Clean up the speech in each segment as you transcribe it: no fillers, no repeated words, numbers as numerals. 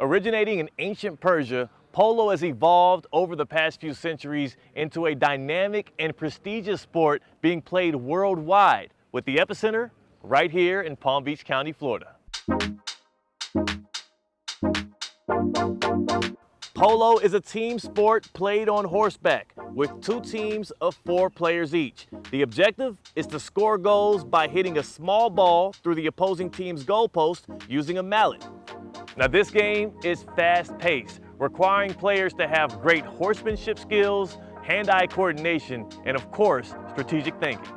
Originating in ancient Persia, polo has evolved over the past few centuries into a dynamic and prestigious sport being played worldwide, with the epicenter right here in Palm Beach County, Florida. Polo is a team sport played on horseback with 2 teams of 4 players each. The objective is to score goals by hitting a small ball through the opposing team's goalpost using a mallet. Now this game is fast-paced, requiring players to have great horsemanship skills, hand-eye coordination, and of course, strategic thinking.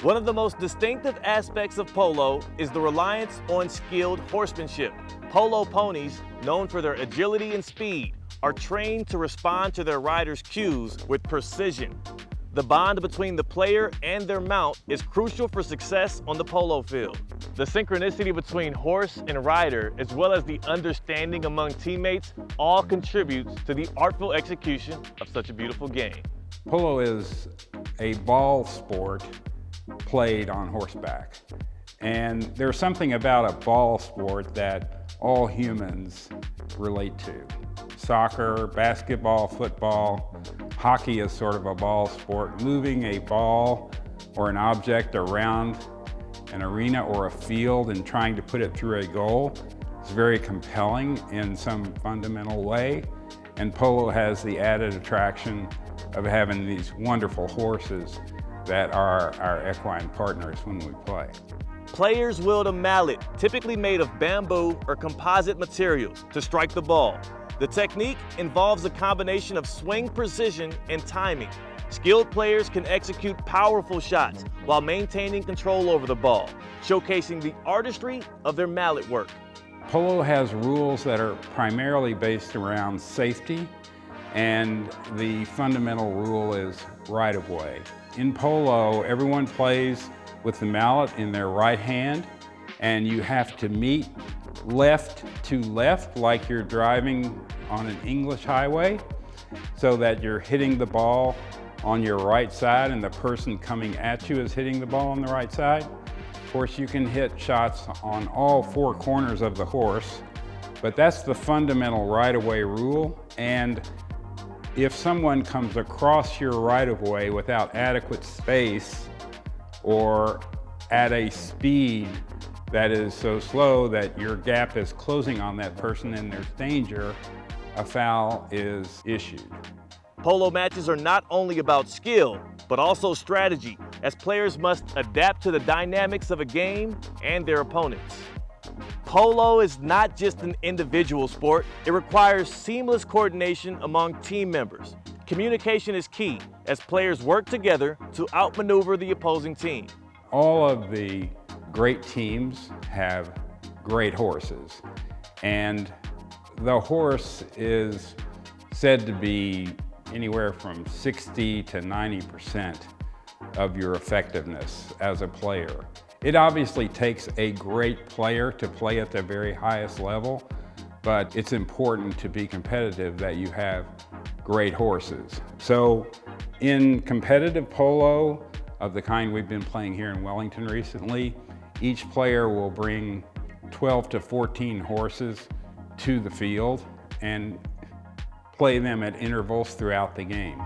One of the most distinctive aspects of polo is the reliance on skilled horsemanship. Polo ponies, known for their agility and speed, are trained to respond to their riders' cues with precision. The bond between the player and their mount is crucial for success on the polo field. The synchronicity between horse and rider, as well as the understanding among teammates, all contributes to the artful execution of such a beautiful game. Polo is a ball sport played on horseback. And there's something about a ball sport that all humans relate to. Soccer, basketball, football, hockey is sort of a ball sport. Moving a ball or an object around an arena or a field and trying to put it through a goal is very compelling in some fundamental way. And polo has the added attraction of having these wonderful horses that are our equine partners when we play. Players wield a mallet, typically made of bamboo or composite materials, to strike the ball. The technique involves a combination of swing precision and timing. Skilled players can execute powerful shots while maintaining control over the ball, showcasing the artistry of their mallet work. Polo has rules that are primarily based around safety, and the fundamental rule is right-of-way. In polo, everyone plays with the mallet in their right hand, and you have to meet left to left like you're driving on an English highway, so that you're hitting the ball on your right side and the person coming at you is hitting the ball on the right side. Of course, you can hit shots on all 4 corners of the horse, but that's the fundamental right-of-way rule. And if someone comes across your right-of-way without adequate space or at a speed that is so slow that your gap is closing on that person and there's danger, a foul is issued. Polo matches are not only about skill, but also strategy, as players must adapt to the dynamics of a game and their opponents. Polo is not just an individual sport, it requires seamless coordination among team members. Communication is key, as players work together to outmaneuver the opposing team. All of the great teams have great horses, and the horse is said to be anywhere from 60 to 90% of your effectiveness as a player. It obviously takes a great player to play at the very highest level, but it's important to be competitive that you have great horses. So in competitive polo of the kind we've been playing here in Wellington recently, each player will bring 12 to 14 horses to the field and play them at intervals throughout the game.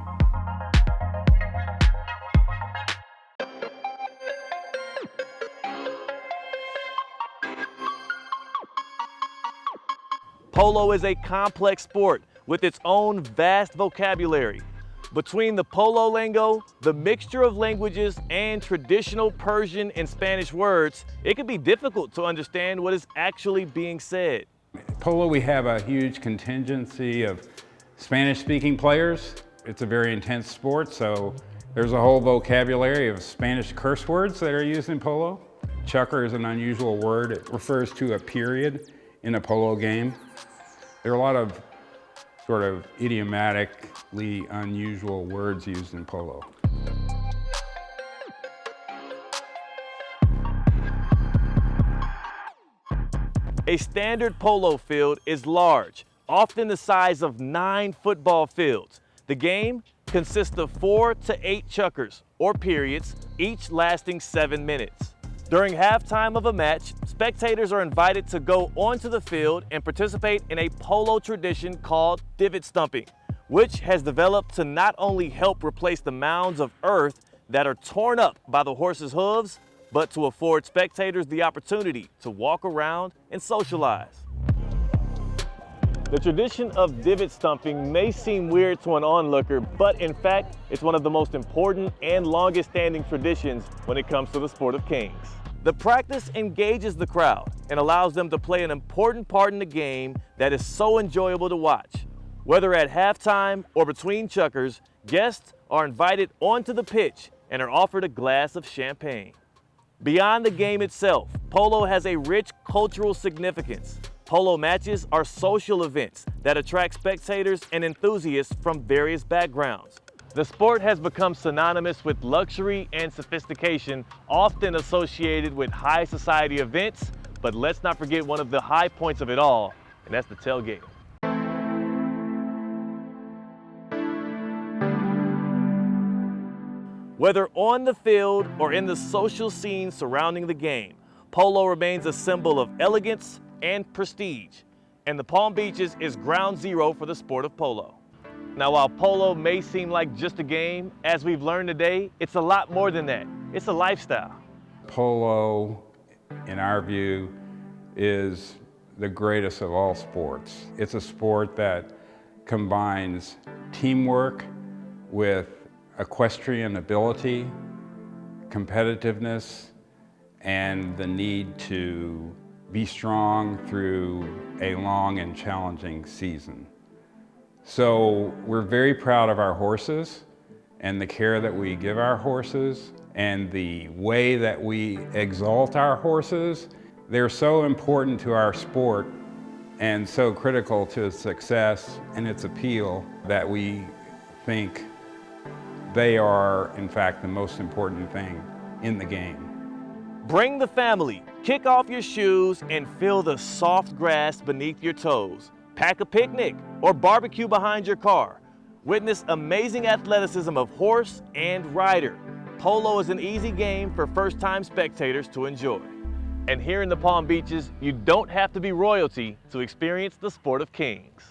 Polo is a complex sport with its own vast vocabulary. Between the polo lingo, the mixture of languages, and traditional Persian and Spanish words, it can be difficult to understand what is actually being said. Polo, we have a huge contingency of Spanish-speaking players. It's a very intense sport, so there's a whole vocabulary of Spanish curse words that are used in polo. Chucker is an unusual word. It refers to a period in a polo game. There are a lot of sort of idiomatically unusual words used in polo. A standard polo field is large, often the size of 9 football fields. The game consists of 4 to 8 chukkers, or periods, each lasting 7 minutes. During halftime of a match, spectators are invited to go onto the field and participate in a polo tradition called divot stumping, which has developed to not only help replace the mounds of earth that are torn up by the horse's hooves, but to afford spectators the opportunity to walk around and socialize. The tradition of divot stumping may seem weird to an onlooker, but in fact, it's one of the most important and longest standing traditions when it comes to the sport of kings. The practice engages the crowd and allows them to play an important part in the game that is so enjoyable to watch. Whether at halftime or between chukkers, guests are invited onto the pitch and are offered a glass of champagne. Beyond the game itself, polo has a rich cultural significance. Polo matches are social events that attract spectators and enthusiasts from various backgrounds. The sport has become synonymous with luxury and sophistication, often associated with high society events, but let's not forget one of the high points of it all, and that's the tailgate. Whether on the field or in the social scene surrounding the game, polo remains a symbol of elegance and prestige, and the Palm Beaches is ground zero for the sport of polo. Now, while polo may seem like just a game, as we've learned today, it's a lot more than that. It's a lifestyle. Polo, in our view, is the greatest of all sports. It's a sport that combines teamwork with equestrian ability, competitiveness, and the need to be strong through a long and challenging season. So we're very proud of our horses and the care that we give our horses and the way that we exalt our horses. They're so important to our sport and so critical to its success and its appeal that we think they are, in fact, the most important thing in the game. Bring the family, kick off your shoes, and feel the soft grass beneath your toes. Pack a picnic or barbecue behind your car. Witness amazing athleticism of horse and rider. Polo is an easy game for first-time spectators to enjoy. And here in the Palm Beaches, you don't have to be royalty to experience the sport of kings.